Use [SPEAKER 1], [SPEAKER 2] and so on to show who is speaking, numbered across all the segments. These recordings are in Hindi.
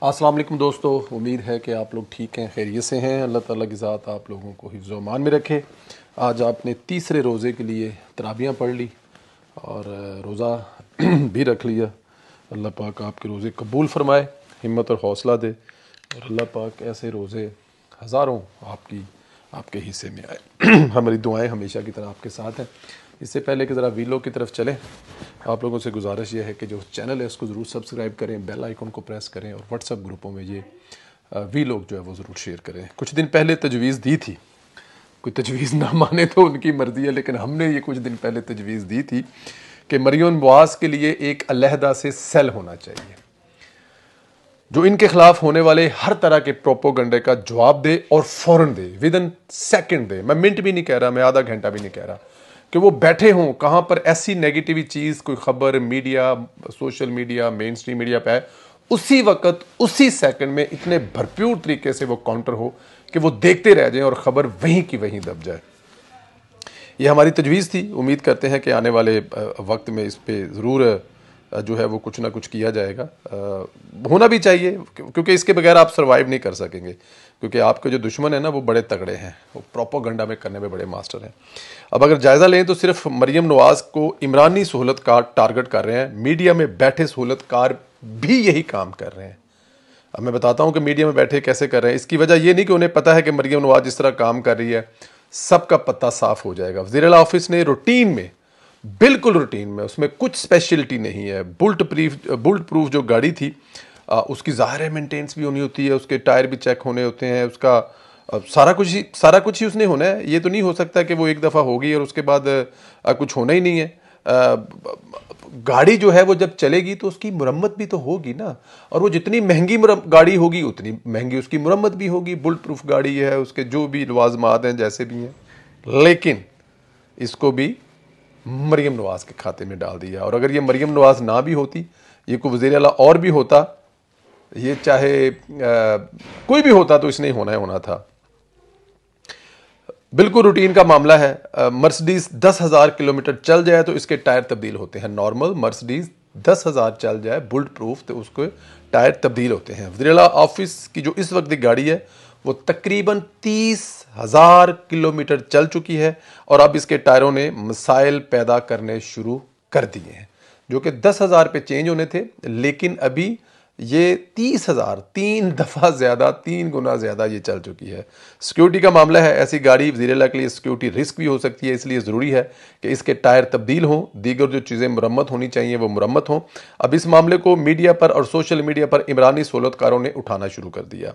[SPEAKER 1] अस्सलाम वालेकुम दोस्तों, उम्मीद है कि आप लोग ठीक हैं, खैरियत से हैं। अल्लाह ताला की ज़ात आप लोगों को हिफ्ज़ व अमान में रखे। आज आपने तीसरे रोज़े के लिए तराबियाँ पढ़ ली और रोज़ा भी रख लिया। अल्लाह पाक आपके रोज़े कबूल फरमाए, हिम्मत और हौसला दे और अल्लाह पाक ऐसे रोज़े हज़ारों आपके हिस्से में आए। हमारी दुआएं हमेशा की तरह आपके साथ हैं। इससे पहले कि ज़रा वीलो की तरफ चलें, आप लोगों से गुजारिश ये है कि जो चैनल है इसको ज़रूर सब्सक्राइब करें, बेल आइकन को प्रेस करें और व्हाट्सएप ग्रुपों में ये वीलॉग जो है वो ज़रूर शेयर करें। कुछ दिन पहले तजवीज़ दी थी, कोई तजवीज़ ना माने तो उनकी मर्ज़ी है, लेकिन हमने ये कुछ दिन पहले तजवीज़ दी थी कि मरियम नवाज़ के लिए एक अलहदा से सेल होना चाहिए जो इनके खिलाफ होने वाले हर तरह के प्रोपोगंडे का जवाब दे और फौरन दे, विद इन सेकेंड दे। मैं मिनट भी नहीं कह रहा, मैं आधा घंटा भी नहीं कह रहा, कि वो बैठे हों कहाँ पर ऐसी नेगेटिव चीज़, कोई ख़बर media, social media, main stream media पे है, उसी वक्त उसी सेकंड में इतने भरपूर तरीके से वो काउंटर हो कि वो देखते रह जाएं और ख़बर वहीं की वहीं दब जाए। ये हमारी तजवीज़ थी। उम्मीद करते हैं कि आने वाले वक्त में इस पर ज़रूर जो है वो कुछ ना कुछ किया जाएगा। होना भी चाहिए, क्योंकि इसके बगैर आप सर्वाइव नहीं कर सकेंगे, क्योंकि आपके जो दुश्मन है ना वो बड़े तगड़े हैं, वो प्रोपोगंडा में करने में बड़े मास्टर हैं। अब अगर जायज़ा लें तो सिर्फ मरियम नवाज़ को इमरानी सहूलतकार टारगेट कर रहे हैं, मीडिया में बैठे सहूलतकार भी यही काम कर रहे हैं। अब मैं बताता हूँ कि मीडिया में बैठे कैसे कर रहे हैं। इसकी वजह ये नहीं कि उन्हें पता है कि मरियम नवाज़ जिस तरह काम कर रही है सबका पता साफ हो जाएगा। वज़ीर आला ऑफिस ने रूटीन में, बिल्कुल रूटीन में, उसमें कुछ स्पेशलिटी नहीं है। बुलेट प्रूफ जो गाड़ी थी उसकी ज़ाहिर है मेंटेनेंस भी होनी होती है, उसके टायर भी चेक होने होते हैं, उसका सारा कुछ ही उसने होना है। ये तो नहीं हो सकता कि वो एक दफ़ा होगी और उसके बाद कुछ होना ही नहीं है। गाड़ी जो है वो जब चलेगी तो उसकी मुरम्मत भी तो होगी ना, और वो जितनी महंगी गाड़ी होगी उतनी महंगी उसकी मुरम्मत भी होगी। बुलेट प्रूफ गाड़ी है, उसके जो भी लवाजमात हैं जैसे भी हैं, लेकिन इसको भी मरियम नवाज़ के खाते में डाल दिया। और अगर ये मरियम नवाज़ ना भी होती, ये कोई वज़ीर आला और भी होता, ये चाहे कोई भी होता, तो इसने होना था। बिल्कुल रूटीन का मामला है। मर्सिडीज 10,000 किलोमीटर चल जाए तो इसके टायर तब्दील होते हैं। नॉर्मल मर्सिडीज 10,000 चल जाए बुलेट प्रूफ तो उसके टायर तब्दील होते हैं। वज़ीर आला ऑफिस की जो इस वक्त की गाड़ी है वो तकरीबन 30,000 किलोमीटर चल चुकी है और अब इसके टायरों ने मसाइल पैदा करने शुरू कर दिए हैं, जो कि 10,000 पे चेंज होने थे, लेकिन अभी ये 30,000, 3 दफ़ा ज़्यादा, 3 गुना ज़्यादा ये चल चुकी है। सिक्योरिटी का मामला है, ऐसी गाड़ी वज़ीर आला के लिए सिक्योरिटी रिस्क भी हो सकती है, इसलिए ज़रूरी है कि इसके टायर तब्दील हों, दीगर जो चीज़ें मुरम्मत होनी चाहिए वो मुरम्मत हों। अब इस मामले को मीडिया पर और सोशल मीडिया पर इमरानी सहूलतकारों ने उठाना शुरू कर दिया।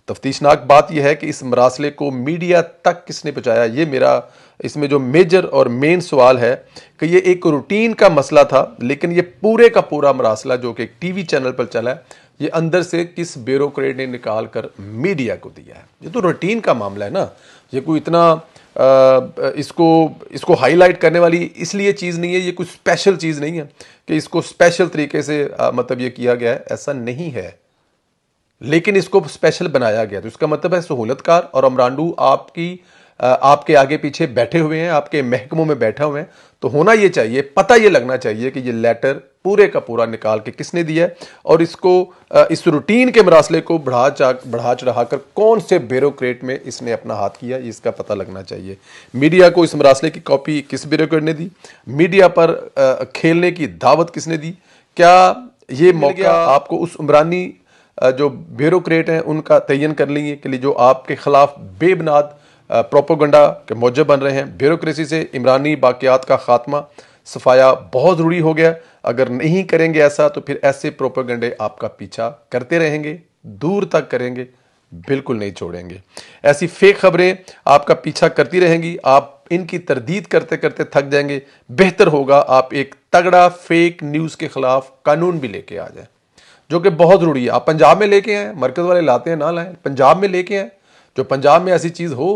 [SPEAKER 1] तफ्तीशनाक बात यह है कि इस मरासले को मीडिया तक किसने पहुँचाया, ये मेरा इसमें जो मेजर और मेन सवाल है कि ये एक रूटीन का मसला था, लेकिन ये पूरे का पूरा मरासला जो कि एक टीवी चैनल पर चला है, ये अंदर से किस ब्यूरोक्रेट ने निकाल कर मीडिया को दिया है। ये तो रूटीन का मामला है ना, ये कोई इतना इसको हाईलाइट करने वाली इसलिए चीज़ नहीं है, ये कोई स्पेशल चीज़ नहीं है कि इसको स्पेशल तरीके से मतलब ये किया गया है, ऐसा नहीं है। लेकिन इसको स्पेशल बनाया गया, तो इसका मतलब है सहूलतकार और अमरांडू आपके आगे पीछे बैठे हुए हैं, आपके महकमों में बैठा हुए हैं, तो होना ये चाहिए, पता ये लगना चाहिए कि ये लेटर पूरे का पूरा निकाल के किसने दिया है और इसको इस रूटीन के मरासले को बढ़ा चढ़ा कर कौन से ब्यूरोक्रेट में इसने अपना हाथ किया, इसका पता लगना चाहिए। मीडिया को इस मरासले की कॉपी किस ब्यूरोक्रेट ने दी, मीडिया पर खेलने की दावत किसने दी, क्या ये मौका आपको उस उमरानी जो ब्यूरोक्रेट हैं उनका तयन कर लिए कि जो आपके खिलाफ बेबुनियाद प्रोपोगंडा के मौजब बन रहे हैं। ब्यूरोक्रेसी से इमरानी बाक़ियात का खात्मा, सफाया बहुत ज़रूरी हो गया। अगर नहीं करेंगे ऐसा तो फिर ऐसे प्रोपोगंडे आपका पीछा करते रहेंगे, दूर तक करेंगे, बिल्कुल नहीं छोड़ेंगे। ऐसी फेक खबरें आपका पीछा करती रहेंगी, आप इनकी तरदीद करते करते थक जाएंगे। बेहतर होगा आप एक तगड़ा फेक न्यूज़ के खिलाफ कानून भी लेके आ जाए, जो कि बहुत ज़रूरी है। आप पंजाब में लेके आए, मरकज़ वाले लाते हैं ना लाएं, पंजाब में लेके आए, जो पंजाब में ऐसी चीज़ हो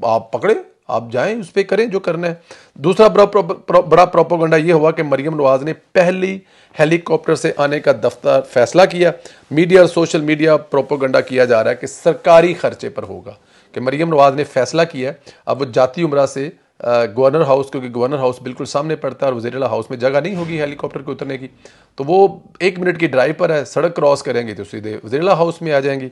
[SPEAKER 1] आप पकड़े, आप जाएं, उस पर करें जो करना है। दूसरा बड़ा प्रोपोगंडा ये हुआ कि मरियम नवाज़ ने पहली हेलीकॉप्टर से आने का फैसला किया। मीडिया और सोशल मीडिया प्रोपोगंडा किया जा रहा है कि सरकारी खर्चे पर होगा, कि मरियम नवाज़ ने फैसला किया अब वो जाती उम्रा से गवर्नर हाउस, क्योंकि गवर्नर हाउस बिल्कुल सामने पड़ता है और वज़ीर आला हाउस में जगह नहीं होगी हेलीकॉप्टर को उतरने की, तो वो 1 मिनट की ड्राइव पर है, सड़क क्रॉस करेंगे तो सीधे वज़ीर आला हाउस में आ जाएंगी।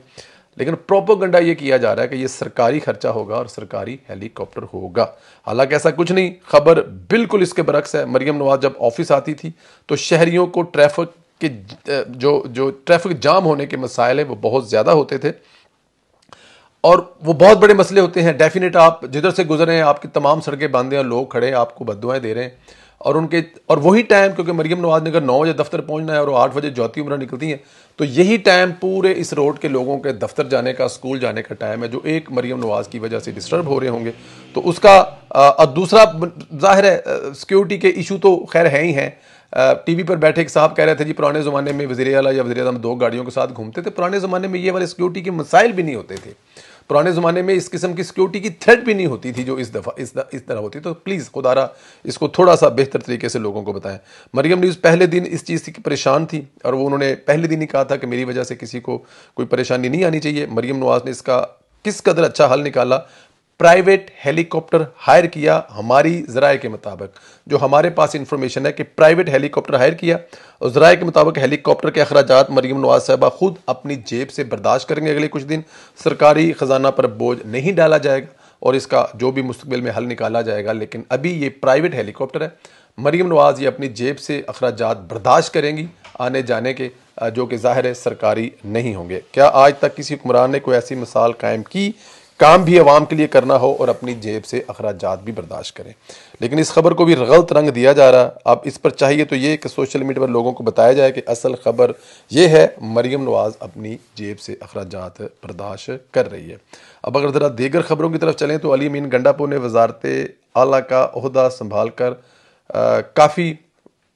[SPEAKER 1] लेकिन प्रोपेगेंडा ये किया जा रहा है कि ये सरकारी खर्चा होगा और सरकारी हेलीकॉप्टर होगा। हालांकि ऐसा कुछ नहीं, खबर बिल्कुल इसके बरक्स है। मरियम नवाज जब ऑफिस आती थी तो शहरियों को ट्रैफिक के जो ट्रैफिक जाम होने के मसाइल हैं वो बहुत ज़्यादा होते थे और वो बहुत बड़े मसले होते हैं। डेफिनेट आप जिधर से गुजर रहे हैं आपकी तमाम सड़कें बंद हैं और लोग खड़े हैं आपको बद्दुआएं दे रहे हैं, और वही टाइम, क्योंकि मरियम नवाज ने अगर 9 बजे दफ्तर पहुंचना है और 8 बजे ज्योति उमरा निकलती हैं, तो यही टाइम पूरे इस रोड के लोगों के दफ्तर जाने का, स्कूल जाने का टाइम है, जो एक मरियम नवाज की वजह से डिस्टर्ब हो रहे होंगे। तो उसका दूसरा जाहिर है सिक्योरिटी के इशू तो खैर है ही हैं। टीवी पर बैठे एक साहब कह रहे थे जी पुराने ज़माने में वज़ीर आला या वज़ीर आज़म 2 गाड़ियों के साथ घूमते थे, पुराने ज़माने में ये वाले सिक्योरिटी के मसाइल भी नहीं होते थे, पुराने ज़माने में इस किस्म की सिक्योरिटी की थ्रेट भी नहीं होती थी जो इस दफ़ा इस तरह होती। तो प्लीज़ खुदारा इसको थोड़ा सा बेहतर तरीके से लोगों को बताएं। मरियम न्यूज़ पहले दिन इस चीज़ की परेशान थी और वो उन्होंने पहले दिन ही कहा था कि मेरी वजह से किसी को कोई परेशानी नहीं आनी चाहिए। मरियम नवाज ने इसका किस कदर अच्छा हल निकाला, प्राइवेट हेलीकॉप्टर हायर किया। हमारी ज़राए के मुताबिक, जो हमारे पास इंफॉर्मेशन है कि प्राइवेट हेलीकॉप्टर हायर किया और ज़राए के मुताबिक हेलीकॉप्टर के अखराजात मरियम नवाज साहबा खुद अपनी जेब से बर्दाश्त करेंगे। अगले कुछ दिन सरकारी ख़जाना पर बोझ नहीं डाला जाएगा और इसका जो भी मुस्तकबिल में हल निकाला जाएगा। लेकिन अभी ये प्राइवेट हेलीकॉप्टर है, मरियम नवाज ये अपनी जेब से अखराजात बर्दाश्त करेंगी आने जाने के, जो कि ज़ाहिर है सरकारी नहीं होंगे। क्या आज तक किसी हुक्मरान ने कोई ऐसी मिसाल कायम की, काम भी अवाम के लिए करना हो और अपनी जेब से अखराजात भी बर्दाश्त करें? लेकिन इस खबर को भी गलत रंग दिया जा रहा। अब इस पर चाहिए तो ये कि सोशल मीडिया पर लोगों को बताया जाए कि असल खबर ये है, मरियम नवाज अपनी जेब से अखराजात बर्दाश्त कर रही है। अब अगर ज़रा दीगर खबरों की तरफ चलें तो अली अमीन गंडापुर ने वजारत आला का ओहदा संभाल कर काफ़ी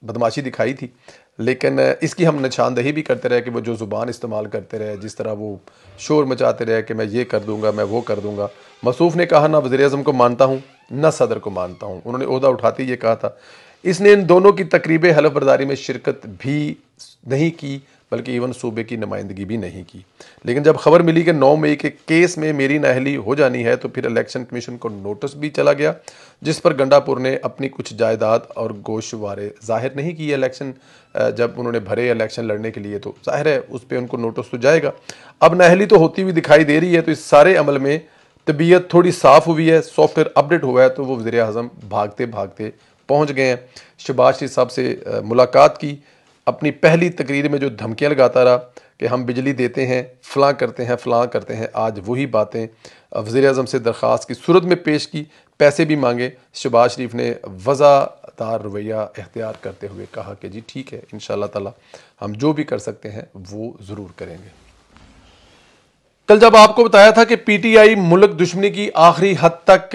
[SPEAKER 1] बदमाशी दिखाई थी, लेकिन इसकी हम निशानदही भी करते रहे कि वो जो ज़ुबान इस्तेमाल करते रहे, जिस तरह वो शोर मचाते रहे कि मैं ये कर दूंगा, मैं वो कर दूंगा। मसूफ़ ने कहा ना वज़ीर आज़म को मानता हूँ ना सदर को मानता हूँ। उन्होंने ओहदा उठाते ये कहा था। इसने इन दोनों की तकरीब हलफ बर्दारी में शिरकत भी नहीं की, बल्कि इवन सूबे की नुमाइंदगी भी नहीं की। लेकिन जब खबर मिली कि 9 मई के केस में मेरी नाअहली हो जानी है तो फिर इलेक्शन कमीशन को नोटिस भी चला गया, जिस पर गंडापुर ने अपनी कुछ जायदाद और गोशवारे जाहिर नहीं किए। इलेक्शन जब उन्होंने भरे इलेक्शन लड़ने के लिए तो जाहिर है उस पर उनको नोटिस तो जाएगा। अब नाअहली तो होती हुई दिखाई दे रही है, तो इस सारे अमल में तबीयत थोड़ी साफ़ हुई है, सॉफ्टवेयर अपडेट हुआ है, तो वो वज़ीर आज़म भागते भागते पहुँच गए हैं। शहबाज शरीफ साहब से मुलाकात की। अपनी पहली तकरीर में जो धमकियाँ लगाता रहा कि हम बिजली देते हैं, फ़लाँ करते हैं, फ़लाँ करते हैं, आज वही बातें वज़ीर आज़म से दरख्वास्त की सूरत में पेश की, पैसे भी मांगे। शहबाज शरीफ ने वज़ादार रवैया इख्तियार करते हुए कहा कि जी ठीक है, इंशाअल्लाह ताला हम जो भी कर सकते हैं वो ज़रूर करेंगे। कल जब आपको बताया था कि पीटीआई मुल्क दुश्मनी की आखिरी हद तक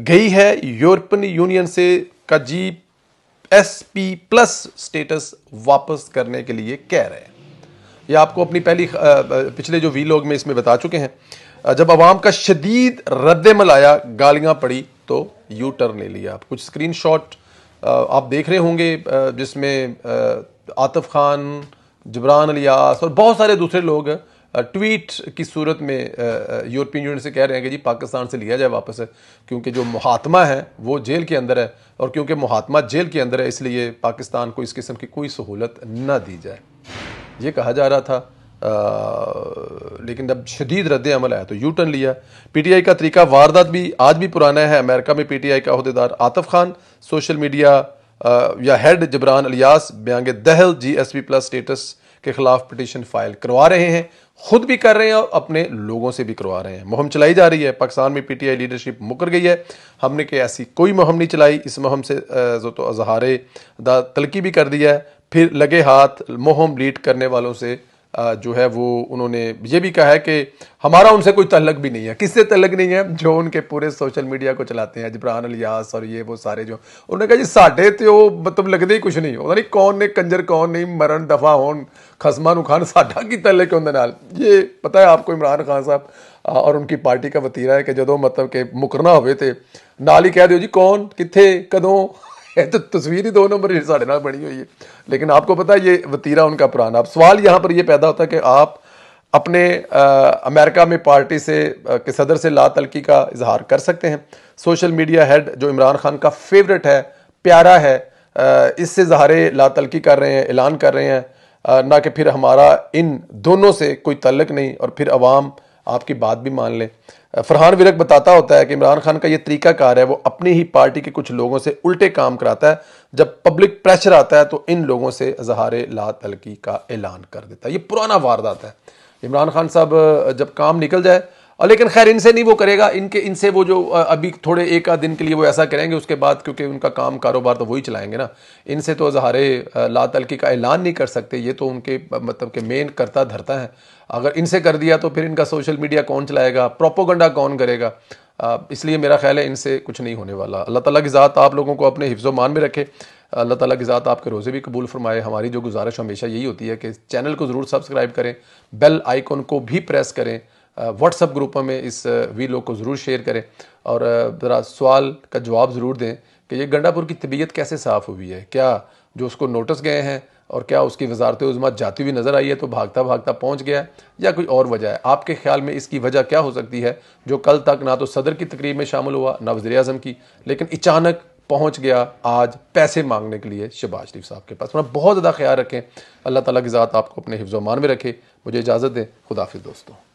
[SPEAKER 1] गई है, यूरोपियन यूनियन से का GSP+ स्टेटस वापस करने के लिए कह रहे हैं। ये आपको अपनी पिछले जो वीलॉग में इसमें बता चुके हैं। जब अवाम का शदीद रद्दमल आया, गालियां पड़ी, तो यू टर्न ले लिया। आप कुछ स्क्रीनशॉट आप देख रहे होंगे जिसमें आतिफ खान, जबरान अलियास और बहुत सारे दूसरे लोग ट्वीट की सूरत में यूरोपियन यूनियन से कह रहे हैं कि जी पाकिस्तान से लिया जाए वापस, क्योंकि जो मुहात्मा है वो जेल के अंदर है और क्योंकि मुहात्मा जेल के अंदर है इसलिए पाकिस्तान को इस किस्म की कोई सहूलत न दी जाए, ये कहा जा रहा था। लेकिन जब शदीद रद्द अमल आया तो यू टर्न लिया। पीटीआई का तरीका वारदात भी आज भी पुराना है। अमेरिका में पीटीआई का अहदेदार आतिफ खान सोशल मीडिया या हेड जबरान अलियास बयांग दहल GSP+ स्टेटस के खिलाफ पिटीशन फाइल करवा रहे हैं, खुद भी कर रहे हैं और अपने लोगों से भी करवा रहे हैं। मुहिम चलाई जा रही है। पाकिस्तान में पीटीआई लीडरशिप मुकर गई है। हमने कि ऐसी कोई मुहिम नहीं चलाई। इस मुहिम से तो अजहारे तलकी भी कर दिया है। फिर लगे हाथ मुहिम लीड करने वालों से जो है वो उन्होंने ये भी कहा है कि हमारा उनसे कोई तल्लक भी नहीं है। किससे तल्लक नहीं है? जो उनके पूरे सोशल मीडिया को चलाते हैं, जबरान अलियास और ये वो सारे जो, उन्होंने कहा जी साढ़े तो मतलब लगते ही कुछ नहीं होता, नहीं कौन ने कंजर कौन नहीं मरण दफा होन खसमा नु खान साडा की तल्लक होंदे नाल। ये पता है आपको, इमरान खान साहब और उनकी पार्टी का वतीरा है कि जो मतलब कि मुकरना होवे ते नाल ही कह दो जी कौन किथे कदों, तो तस्वीर ही 2 नंबर साढ़े नाल बनी हुई है। लेकिन आपको पता है ये वतीरा उनका पुराना। अब सवाल यहाँ पर ये पैदा होता है कि आप अपने अमेरिका में पार्टी से के सदर से ला तलकी का इजहार कर सकते हैं। सोशल मीडिया हेड जो इमरान खान का फेवरेट है, प्यारा है, इससे इजहार ला तलकी कर रहे हैं, ऐलान कर रहे हैं, ना कि फिर हमारा इन दोनों से कोई तल्लक नहीं और फिर अवाम आपकी बात भी मान ले। फरहान विरक बताता होता है कि इमरान खान का ये तरीकाकार है, वो अपनी ही पार्टी के कुछ लोगों से उल्टे काम कराता है, जब पब्लिक प्रेशर आता है तो इन लोगों से इजहार ला तलकी का ऐलान कर देता है। ये पुराना वारदात है। इमरान खान साहब जब काम निकल जाए, और लेकिन खैर इनसे नहीं वो करेगा, इनसे वो जो अभी थोड़े एक आध दिन के लिए वो ऐसा करेंगे, उसके बाद क्योंकि उनका काम कारोबार तो वही चलाएंगे ना, इनसे तो इज़हार ला तलकी का ऐलान नहीं कर सकते। ये तो उनके मतलब के मेन करता धरता है। अगर इनसे कर दिया तो फिर इनका सोशल मीडिया कौन चलाएगा, प्रोपोगंडा कौन करेगा। इसलिए मेरा ख्याल है इनसे कुछ नहीं होने वाला। अल्लाह ताला की ज़ात आप लोगों को अपने हिफ्ज़ो मान में रखे। अल्लाह ताला की ज़ात आपके रोज़े भी कबूल फरमाए। हमारी जो गुजारिश हमेशा यही होती है कि चैनल को ज़रूर सब्सक्राइब करें, बेल आइकन को भी प्रेस करें, व्हाट्सअप ग्रुपों में इस वीडियो को ज़रूर शेयर करें और ज़रा सवाल का जवाब ज़रूर दें कि ये गंडापुर की तबीयत कैसे साफ़ हुई है, क्या जो उसको नोटिस गए हैं और क्या उसकी वजारत उज़्मा जाती हुई नज़र आई है तो भागता भागता पहुंच गया है, या कोई और वजह है। आपके ख्याल में इसकी वजह क्या हो सकती है, जो कल तक ना तो सदर की तकरीब में शामिल हुआ ना वज़ीर-ए-आज़म की, लेकिन अचानक पहुंच गया आज पैसे मांगने के लिए शहबाज शरीफ साहब के पास। अपना बहुत ज़्यादा ख्याल रखें। अल्लाह ताला की ज़ात आपको अपने हिफ्ज़-ओ-मान में रखे। मुझे इजाज़त दें। खुदा हाफ़िज़ दोस्तों।